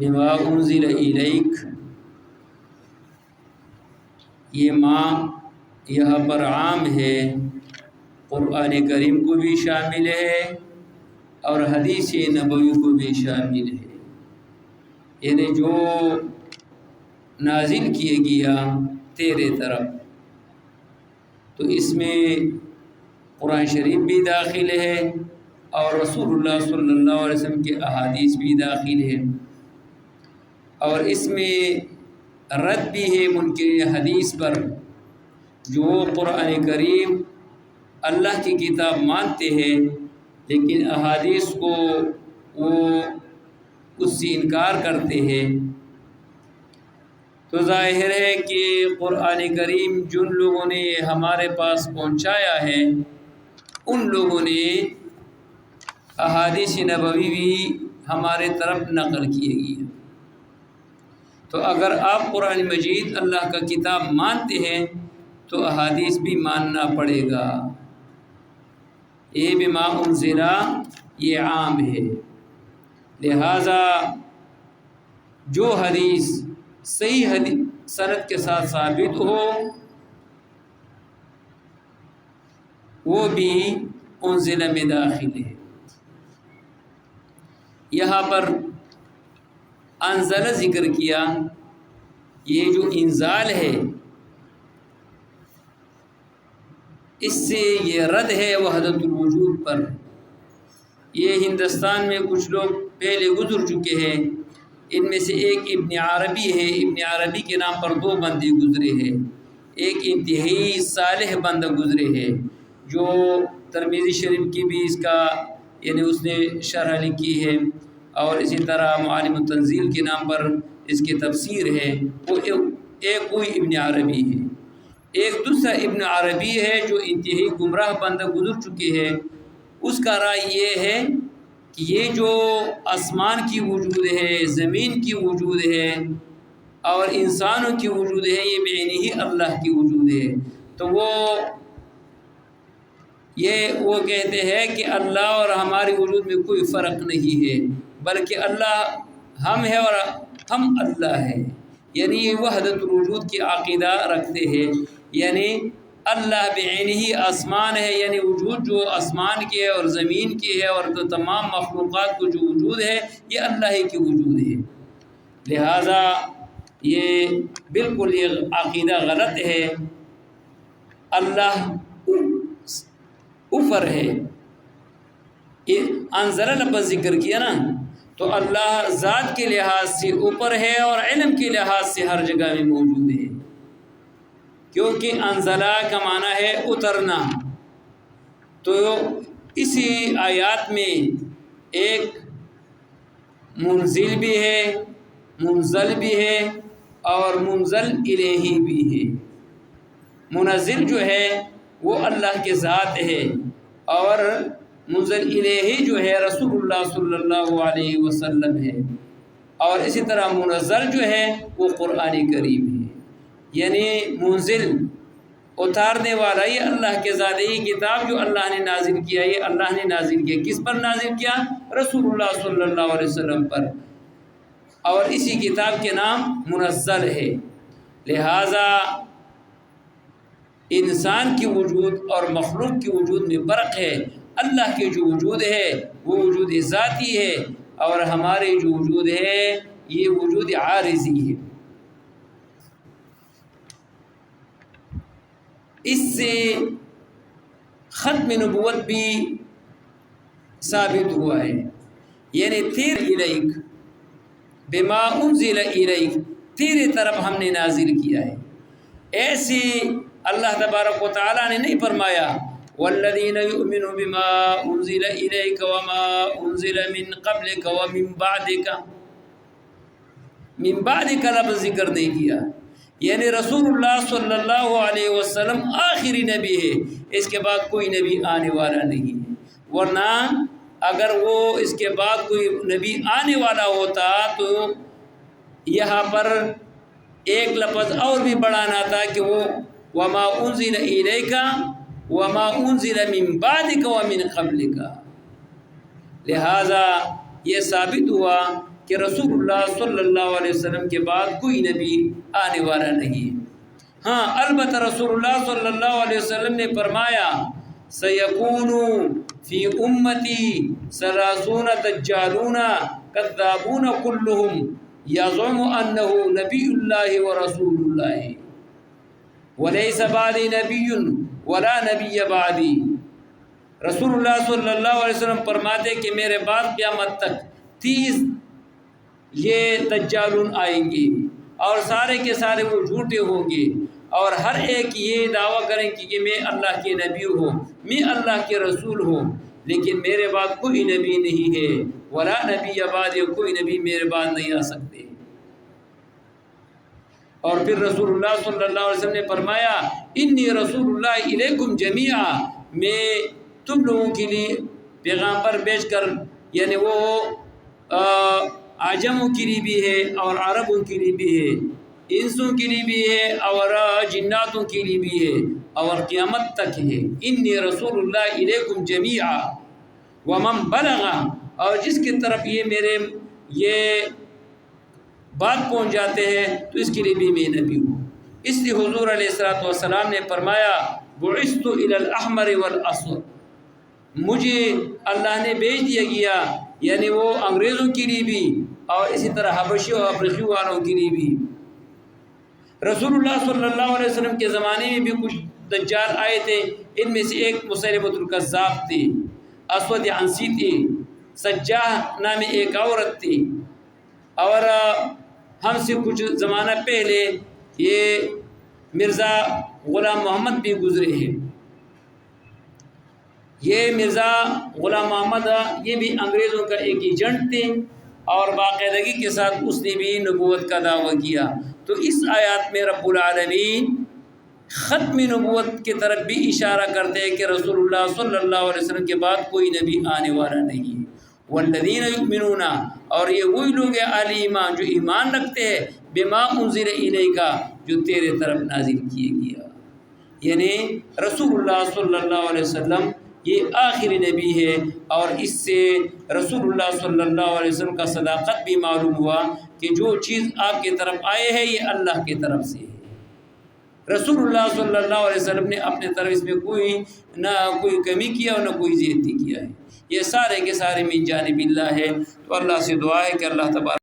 بما انزل الیک، یہ ماں یہاں پر عام ہے، قرآن کریم کو بھی شامل ہے اور حدیث نبوی کو بھی شامل ہے، یعنی جو نازل کیے گیا تیرے طرف، تو اس میں قرآن شریف بھی داخل ہے اور رسول اللہ صلی اللہ علیہ وسلم کے احادیث بھی داخل ہے، اور اس میں رد بھی ہے منکر حدیث پر جو قرآن کریم اللہ کی کتاب مانتے ہیں لیکن احادیث کو وہ اس سے انکار کرتے ہیں۔ تو ظاہر ہے کہ قرآن کریم جن لوگوں نے ہمارے پاس پہنچایا ہے ان لوگوں نے احادیث نبوی بھی ہمارے طرف نقل کیے گی، تو اگر آپ قرآن مجید اللہ کا کتاب مانتے ہیں تو احادیث بھی ماننا پڑے گا۔ یہ بما انزل یہ عام ہے، لہذا جو حدیث صحیح حدیث سند کے ساتھ ثابت ہو وہ بھی انزل میں داخل ہے۔ یہاں پر انزل ذکر کیا، یہ جو انزال ہے اس سے یہ رد ہے وحدت الوجود پر۔ یہ ہندوستان میں کچھ لوگ پہلے گزر چکے ہیں، ان میں سے ایک ابن عربی ہے، ابن عربی کے نام پر 2 بندے گزرے ہیں، ایک انتہائی صالح بندہ گزرے ہیں جو ترمذی شریف کی بھی اس کا یعنی اس نے شرح لکھی ہے، اور اسی طرح معالم التنزیل کے نام پر اس کی تفسیر ہے، وہ ایک کوئی ابن عربی ہے۔ ایک دوسرا ابن عربی ہے جو انتہائی گمراہ بندہ گزر چکے ہیں، اس کا رائے یہ ہے کہ یہ جو آسمان کی وجود ہے، زمین کی وجود ہے اور انسانوں کی وجود ہے، یہ بعینہ ہی اللہ کی وجود ہے۔ تو وہ کہتے ہیں کہ اللہ اور ہماری وجود میں کوئی فرق نہیں ہے، بلکہ اللہ ہم ہے اور ہم اللہ ہے، یعنی یہ وحدت الوجود کی عقیدہ رکھتے ہیں، یعنی اللہ بعینہ ہی آسمان ہے، یعنی وجود جو آسمان کی ہے اور زمین کی ہے اور تو تمام مخلوقات کو جو وجود ہے یہ اللہ ہی کی وجود ہے۔ لہذا یہ بالکل یہ عقیدہ غلط ہے، اللہ اوپر ہے۔ انزل لفظ ذکر کیا نا، تو اللہ ذات کے لحاظ سے اوپر ہے اور علم کے لحاظ سے ہر جگہ میں موجود ہے، کیونکہ انزلہ کا معنی ہے اترنا۔ تو اسی آیات میں ایک منزل بھی ہے، منزل بھی ہے اور منزل الیہ بھی ہے۔ منزل جو ہے وہ اللہ کے ذات ہے اور منزل الیہ جو ہے رسول اللہ صلی اللہ علیہ وسلم ہے، اور اسی طرح منزل جو ہے وہ قرآن کریم ہے، یعنی منزل اتارنے والا یہ اللہ کے ذات ہے۔ یہ کتاب جو اللہ نے نازل کیا یہ اللہ نے نازل کیا، کس پر نازل کیا؟ رسول اللہ صلی اللہ علیہ وسلم پر، اور اسی کتاب کے نام منزل ہے۔ لہذا انسان کی وجود اور مخلوق کی وجود میں فرق ہے۔ اللہ کے جو وجود ہے وہ وجود ذاتی ہے اور ہمارے جو وجود ہے یہ وجود عارضی ہے۔ اس سے ختم نبوت بھی ثابت ہوا ہے، یعنی تیرے الیک بما انزل الیک، تیرے طرف ہم نے نازل کیا ہے۔ ایسے اللہ تبارک و تعالیٰ نے نہیں فرمایا والذین یؤمنون بما انزل الیک وما انزل من قبلک ومن بعدک، من بعدک لفظ ذکر نہیں کیا، یعنی رسول اللہ صلی اللہ علیہ وسلم آخری نبی ہے، اس کے بعد کوئی نبی آنے والا نہیں ہے، ورنہ اگر وہ اس کے بعد کوئی نبی آنے والا ہوتا تو یہاں پر ایک لفظ اور بھی بڑھانا تھا کہ وہ وما انزل الیک وما انزل من بعدک ومن قبلک۔ لہذا یہ ثابت ہوا کہ رسول اللہ صلی اللہ علیہ وسلم کے بعد کوئی نبی آنے والا نہیں ہے۔ ہاں البتہ رسول اللہ صلی اللہ علیہ وسلم نے فرمایا سیکون فی امتی ثلاثون دجالون کذابون کلہم یزعم انہ نبی اللہ ورسول اللہ ولیس بعدی نبی ولا نبی بعدی۔ رسول اللہ صلی اللہ علیہ وسلم فرماتے کہ میرے بعد قیامت تک 30 یہ دجالون آئیں گے اور سارے کے سارے وہ جھوٹے ہوں گے، اور ہر ایک یہ دعویٰ کریں کہ میں اللہ کے نبی ہوں، میں اللہ کے رسول ہوں، لیکن میرے بعد کوئی نبی نہیں ہے، ولا نبی بعد، کوئی نبی میرے بعد نہیں آ سکتے۔ اور پھر رسول اللہ صلی اللہ علیہ وسلم نے فرمایا انی رسول اللہ الیکم جمیعا، میں تم لوگوں کے لیے پیغام پر بھیج کر، یعنی وہ عجموں کے لیے بھی ہے اور عربوں کے لیے بھی ہے، انسوں کے لیے بھی ہے اور جناتوں کے لیے بھی ہے، اور قیامت تک ہے۔ انی رسول اللہ الیکم جمیعا ومن بلغ، اور جس کی طرف یہ بات پہنچ جاتے ہیں تو اس کے لیے بھی میں نبی ہوں۔ اس لیے حضور علیہ الصلوۃ والسلام نے فرمایا بعثت الی الاحمر والاسود، مجھے اللہ نے بھیج دیا گیا، یعنی وہ انگریزوں کے لیے بھی اور اسی طرح حبشی اور افریقی والوں کے لیے بھی۔ رسول اللہ صلی اللہ علیہ وسلم کے زمانے میں بھی کچھ دجال آئے تھے، ان میں سے ایک مسیلمۃ الکذاب تھی، اسود عنسی تھی، سجاہ نامی ایک عورت تھی، اور ہم سے کچھ زمانہ پہلے یہ مرزا غلام محمد بھی گزرے ہیں۔ یہ مرزا غلام محمد یہ بھی انگریزوں کا ایک ایجنٹ تھے، اور باقاعدگی کے ساتھ اس نے بھی نبوت کا دعویٰ کیا۔ تو اس آیات میں رب العالمین ختم نبوت کی طرف بھی اشارہ کرتے ہیں کہ رسول اللہ صلی اللہ علیہ وسلم کے بعد کوئی نبی آنے والا نہیں ہے۔ والذین یؤمنون، اور یہ وہی لوگ ہیں اہل ایمان جو ایمان رکھتے ہیں بما انزل الیک، جو تیرے طرف نازل کیے گیا، یعنی رسول اللہ صلی اللہ علیہ وسلم یہ آخری نبی ہے، اور اس سے رسول اللہ صلی اللہ علیہ وسلم کا صداقت بھی معلوم ہوا کہ جو چیز آپ کی طرف آئے ہے یہ اللہ کی طرف سے ہے۔ رسول اللہ صلی اللہ علیہ وسلم نے اپنے طرف اس میں نہ کوئی کمی کیا اور نہ کوئی زیادتی کیا ہے، یہ سارے کے سارے من جانب اللہ ہے۔ تو اللہ سے دعا ہے کہ اللہ تبارک